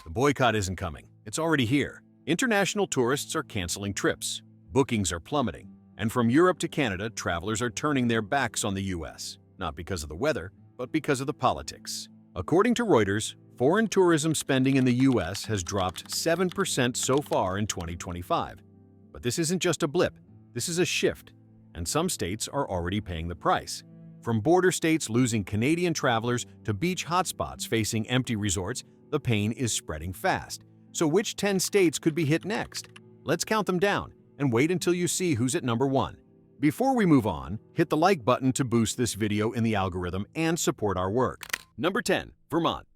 The boycott isn't coming. It's already here. International tourists are canceling trips. Bookings are plummeting. And from Europe to Canada, travelers are turning their backs on the U.S., not because of the weather, but because of the politics. According to Reuters, foreign tourism spending in the U.S. has dropped 7% so far in 2025. But this isn't just a blip. This is a shift. And some states are already paying the price. From border states losing Canadian travelers to beach hotspots facing empty resorts, the pain is spreading fast. So which 10 states could be hit next? Let's count them down and wait until you see who's at number 1. Before we move on, hit the like button to boost this video in the algorithm and support our work. Number 10. Vermont.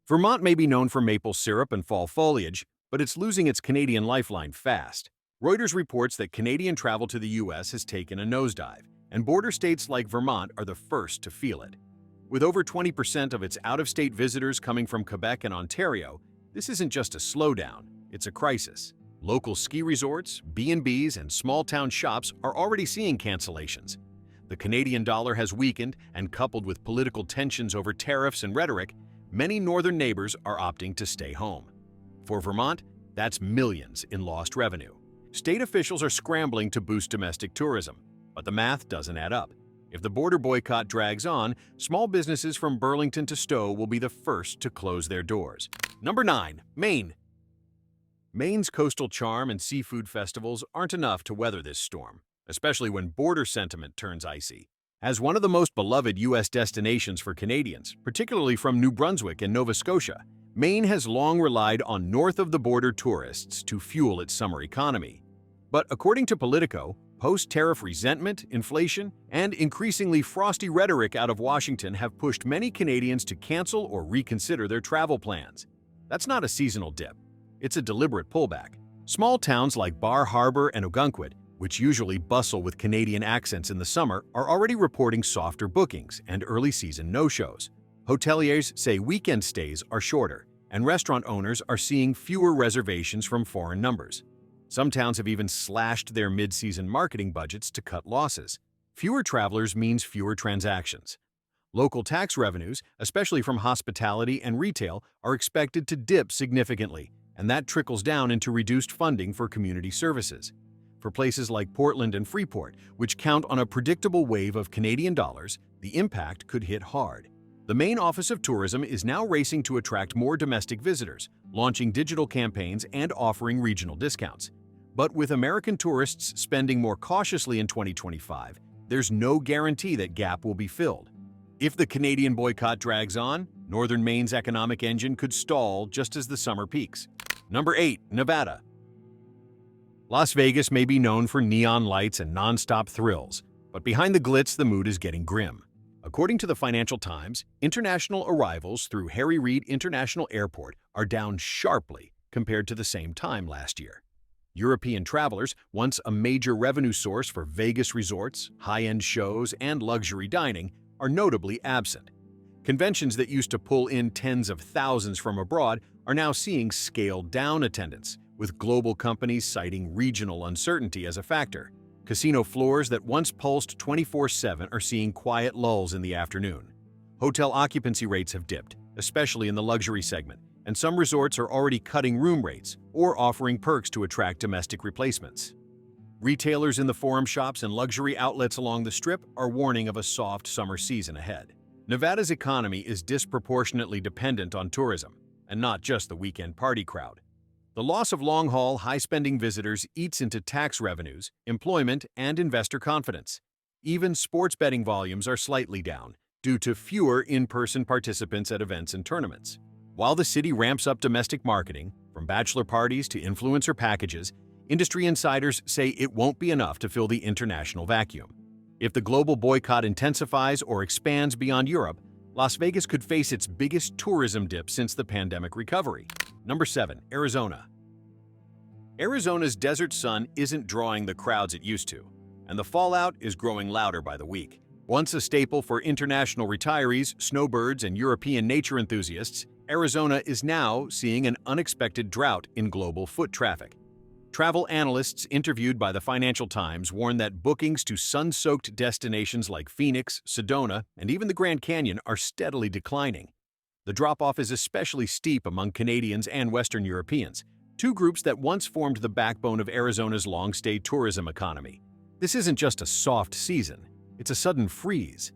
Vermont may be known for maple syrup and fall foliage, but it's losing its Canadian lifeline fast. Reuters reports that Canadian travel to the U.S. has taken a nosedive, and border states like Vermont are the first to feel it. With over 20% of its out-of-state visitors coming from Quebec and Ontario, this isn't just a slowdown, it's a crisis. Local ski resorts, B&Bs, and small-town shops are already seeing cancellations. The Canadian dollar has weakened, and coupled with political tensions over tariffs and rhetoric, many northern neighbors are opting to stay home. For Vermont, that's millions in lost revenue. State officials are scrambling to boost domestic tourism, but the math doesn't add up. If the border boycott drags on, small businesses from Burlington to Stowe will be the first to close their doors. Number 9. Maine. Maine's coastal charm and seafood festivals aren't enough to weather this storm, especially when border sentiment turns icy. As one of the most beloved U.S. destinations for Canadians, particularly from New Brunswick and Nova Scotia, Maine has long relied on north-of-the-border tourists to fuel its summer economy. But according to Politico, post-tariff resentment, inflation, and increasingly frosty rhetoric out of Washington have pushed many Canadians to cancel or reconsider their travel plans. That's not a seasonal dip. It's a deliberate pullback. Small towns like Bar Harbor and Ogunquit, which usually bustle with Canadian accents in the summer, are already reporting softer bookings and early-season no-shows. Hoteliers say weekend stays are shorter, and restaurant owners are seeing fewer reservations from foreign numbers. Some towns have even slashed their mid-season marketing budgets to cut losses. Fewer travelers means fewer transactions. Local tax revenues, especially from hospitality and retail, are expected to dip significantly, and that trickles down into reduced funding for community services. For places like Portland and Freeport, which count on a predictable wave of Canadian dollars, the impact could hit hard. The Maine Office of Tourism is now racing to attract more domestic visitors, launching digital campaigns and offering regional discounts. But with American tourists spending more cautiously in 2025, there's no guarantee that gap will be filled. If the Canadian boycott drags on, northern Maine's economic engine could stall just as the summer peaks. Number 8. Nevada. Las Vegas may be known for neon lights and non-stop thrills, but behind the glitz, the mood is getting grim. According to the Financial Times, international arrivals through Harry Reid International Airport are down sharply compared to the same time last year. European travelers, once a major revenue source for Vegas resorts, high-end shows, and luxury dining, are notably absent. Conventions that used to pull in tens of thousands from abroad are now seeing scaled-down attendance, with global companies citing regional uncertainty as a factor. Casino floors that once pulsed 24/7 are seeing quiet lulls in the afternoon. Hotel occupancy rates have dipped, especially in the luxury segment, and some resorts are already cutting room rates or offering perks to attract domestic replacements. Retailers in the forum shops and luxury outlets along the Strip are warning of a soft summer season ahead. Nevada's economy is disproportionately dependent on tourism, and not just the weekend party crowd. The loss of long-haul, high-spending visitors eats into tax revenues, employment, and investor confidence. Even sports betting volumes are slightly down, due to fewer in-person participants at events and tournaments. While the city ramps up domestic marketing, from bachelor parties to influencer packages, industry insiders say it won't be enough to fill the international vacuum. If the global boycott intensifies or expands beyond Europe, Las Vegas could face its biggest tourism dip since the pandemic recovery. Number 7. Arizona. Arizona's desert sun isn't drawing the crowds it used to, and the fallout is growing louder by the week. Once a staple for international retirees, snowbirds, and European nature enthusiasts, Arizona is now seeing an unexpected drought in global foot traffic. Travel analysts interviewed by the Financial Times warn that bookings to sun-soaked destinations like Phoenix, Sedona, and even the Grand Canyon are steadily declining. The drop-off is especially steep among Canadians and Western Europeans, two groups that once formed the backbone of Arizona's long-stay tourism economy. This isn't just a soft season, it's a sudden freeze.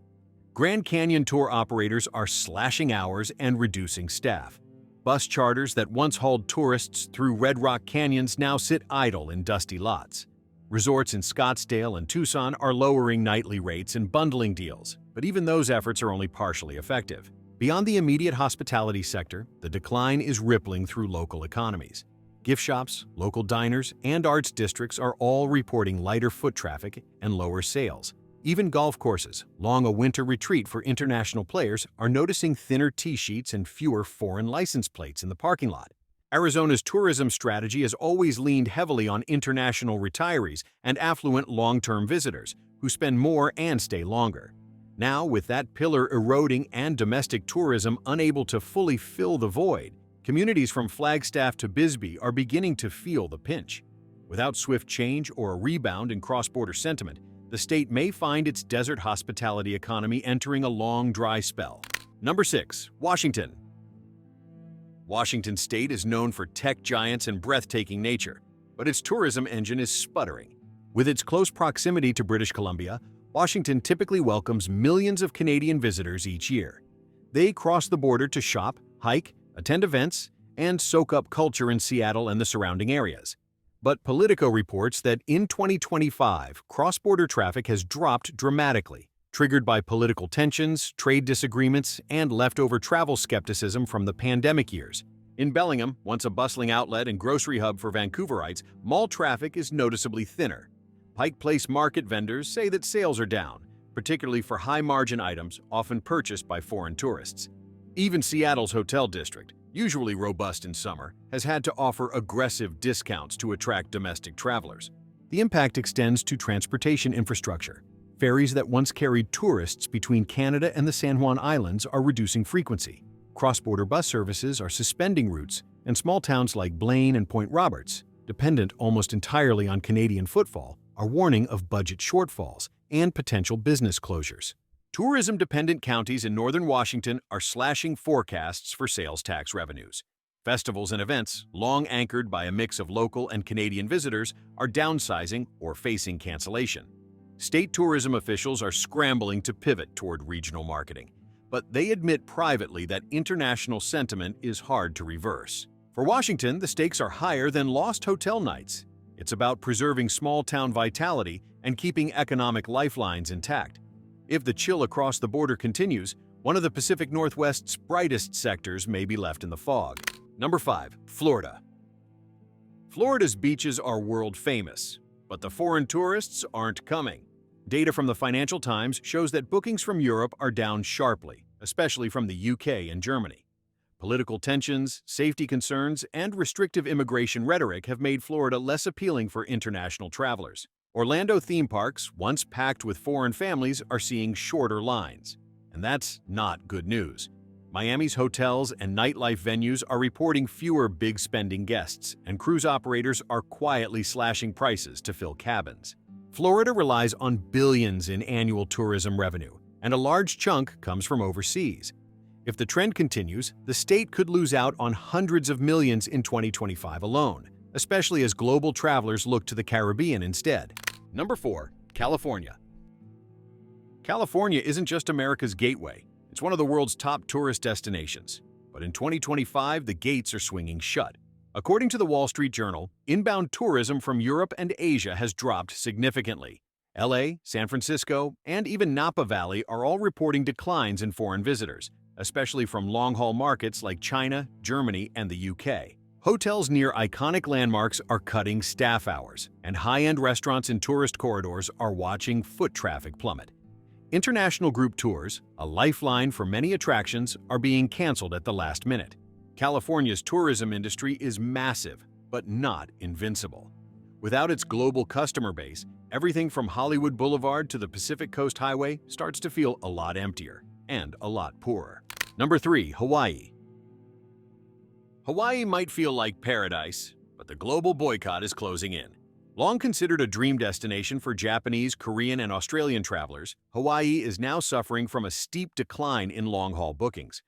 Grand Canyon tour operators are slashing hours and reducing staff. Bus charters that once hauled tourists through Red Rock Canyons now sit idle in dusty lots. Resorts in Scottsdale and Tucson are lowering nightly rates and bundling deals, but even those efforts are only partially effective. Beyond the immediate hospitality sector, the decline is rippling through local economies. Gift shops, local diners, and arts districts are all reporting lighter foot traffic and lower sales. Even golf courses, long a winter retreat for international players, are noticing thinner tee sheets and fewer foreign license plates in the parking lot. Arizona's tourism strategy has always leaned heavily on international retirees and affluent long-term visitors who spend more and stay longer. Now, with that pillar eroding and domestic tourism unable to fully fill the void, communities from Flagstaff to Bisbee are beginning to feel the pinch. Without swift change or a rebound in cross-border sentiment, the state may find its desert hospitality economy entering a long, dry spell. Number 6. Washington. Washington State is known for tech giants and breathtaking nature, but its tourism engine is sputtering. With its close proximity to British Columbia, Washington typically welcomes millions of Canadian visitors each year. They cross the border to shop, hike, attend events, and soak up culture in Seattle and the surrounding areas. But Politico reports that in 2025, cross-border traffic has dropped dramatically, triggered by political tensions, trade disagreements, and leftover travel skepticism from the pandemic years. In Bellingham, once a bustling outlet and grocery hub for Vancouverites, mall traffic is noticeably thinner. Pike Place market vendors say that sales are down, particularly for high-margin items often purchased by foreign tourists. Even Seattle's hotel district, usually robust in summer, has had to offer aggressive discounts to attract domestic travelers. The impact extends to transportation infrastructure. Ferries that once carried tourists between Canada and the San Juan Islands are reducing frequency. Cross-border bus services are suspending routes, and small towns like Blaine and Point Roberts, dependent almost entirely on Canadian footfall, are warning of budget shortfalls and potential business closures. Tourism-dependent counties in northern Washington are slashing forecasts for sales tax revenues. Festivals and events, long anchored by a mix of local and Canadian visitors, are downsizing or facing cancellation. State tourism officials are scrambling to pivot toward regional marketing, but they admit privately that international sentiment is hard to reverse. For Washington, the stakes are higher than lost hotel nights. It's about preserving small-town vitality and keeping economic lifelines intact. If the chill across the border continues, one of the Pacific Northwest's brightest sectors may be left in the fog. Number 5. Florida. Florida's beaches are world-famous, but the foreign tourists aren't coming. Data from the Financial Times shows that bookings from Europe are down sharply, especially from the UK and Germany. Political tensions, safety concerns, and restrictive immigration rhetoric have made Florida less appealing for international travelers. Orlando theme parks, once packed with foreign families, are seeing shorter lines. And that's not good news. Miami's hotels and nightlife venues are reporting fewer big-spending guests, and cruise operators are quietly slashing prices to fill cabins. Florida relies on billions in annual tourism revenue, and a large chunk comes from overseas. If the trend continues, the state could lose out on hundreds of millions in 2025 alone, especially as global travelers look to the Caribbean instead. Number 4. California. California isn't just America's gateway. It's one of the world's top tourist destinations. But in 2025, the gates are swinging shut. According to the Wall Street Journal, inbound tourism from Europe and Asia has dropped significantly. LA, San Francisco, and even Napa Valley are all reporting declines in foreign visitors, especially from long-haul markets like China, Germany, and the UK. Hotels near iconic landmarks are cutting staff hours, and high-end restaurants in tourist corridors are watching foot traffic plummet. International group tours, a lifeline for many attractions, are being canceled at the last minute. California's tourism industry is massive, but not invincible. Without its global customer base, everything from Hollywood Boulevard to the Pacific Coast Highway starts to feel a lot emptier and a lot poorer. Number 3. Hawaii. Hawaii might feel like paradise, but the global boycott is closing in. Long considered a dream destination for Japanese, Korean, and Australian travelers, Hawaii is now suffering from a steep decline in long-haul bookings.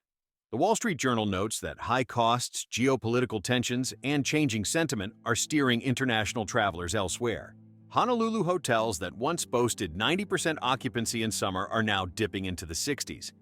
The Wall Street Journal notes that high costs, geopolitical tensions, and changing sentiment are steering international travelers elsewhere. Honolulu hotels that once boasted 90% occupancy in summer are now dipping into the 60s.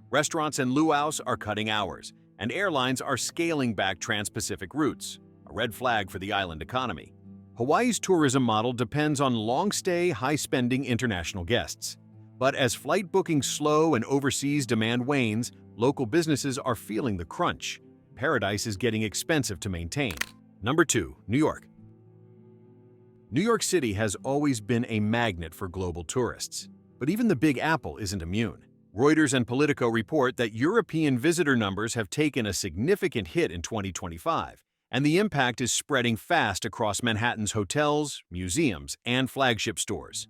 Restaurants and luau's are cutting hours, and airlines are scaling back trans-Pacific routes, a red flag for the island economy. Hawaii's tourism model depends on long-stay, high-spending international guests. But as flight bookings slow and overseas demand wanes, local businesses are feeling the crunch. Paradise is getting expensive to maintain. Number 2. New York. New York City has always been a magnet for global tourists. But even the Big Apple isn't immune. Reuters and Politico report that European visitor numbers have taken a significant hit in 2025, and the impact is spreading fast across Manhattan's hotels, museums, and flagship stores.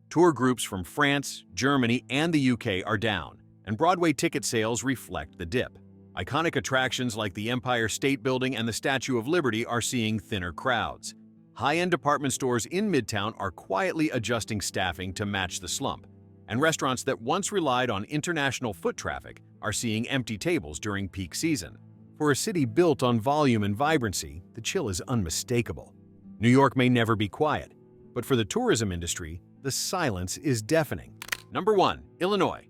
Tour groups from France, Germany, and the UK are down, and Broadway ticket sales reflect the dip. Iconic attractions like the Empire State Building and the Statue of Liberty are seeing thinner crowds. High-end department stores in Midtown are quietly adjusting staffing to match the slump, and restaurants that once relied on international foot traffic are seeing empty tables during peak season. For a city built on volume and vibrancy, the chill is unmistakable. New York may never be quiet, but for the tourism industry, the silence is deafening. Number 1. Illinois.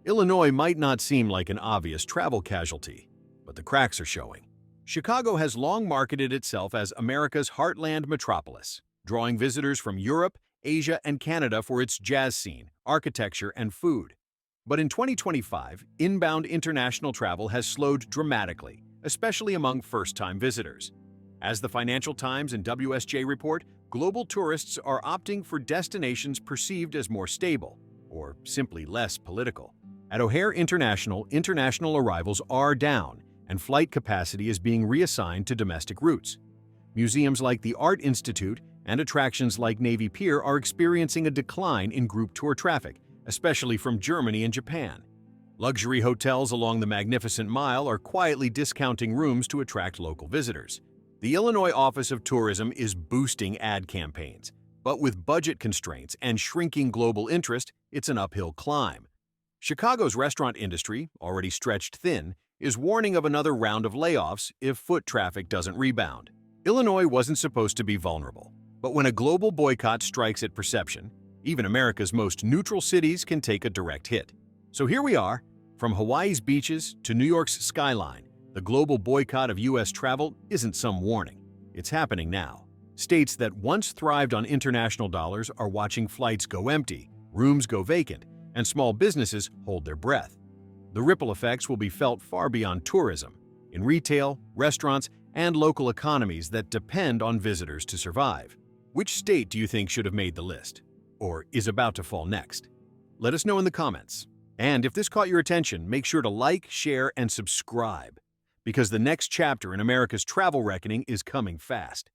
Illinois might not seem like an obvious travel casualty, but the cracks are showing. Chicago has long marketed itself as America's heartland metropolis, drawing visitors from Europe, Asia, and Canada for its jazz scene, architecture, and food. But in 2025, inbound international travel has slowed dramatically, especially among first-time visitors. As the Financial Times and WSJ report, global tourists are opting for destinations perceived as more stable, or simply less political. At O'Hare International, international arrivals are down, and flight capacity is being reassigned to domestic routes. Museums like the Art Institute and attractions like Navy Pier are experiencing a decline in group tour traffic, especially from Germany and Japan. Luxury hotels along the Magnificent Mile are quietly discounting rooms to attract local visitors. The Illinois Office of Tourism is boosting ad campaigns, but with budget constraints and shrinking global interest, it's an uphill climb. Chicago's restaurant industry, already stretched thin, is warning of another round of layoffs if foot traffic doesn't rebound. Illinois wasn't supposed to be vulnerable, but when a global boycott strikes at perception, even America's most neutral cities can take a direct hit. So here we are, from Hawaii's beaches to New York's skyline. The global boycott of U.S. travel isn't some warning. It's happening now. States that once thrived on international dollars are watching flights go empty, rooms go vacant, and small businesses hold their breath. The ripple effects will be felt far beyond tourism, in retail, restaurants, and local economies that depend on visitors to survive. Which state do you think should have made the list, or is about to fall next? Let us know in the comments. And if this caught your attention, make sure to like, share, and subscribe, because the next chapter in America's travel reckoning is coming fast.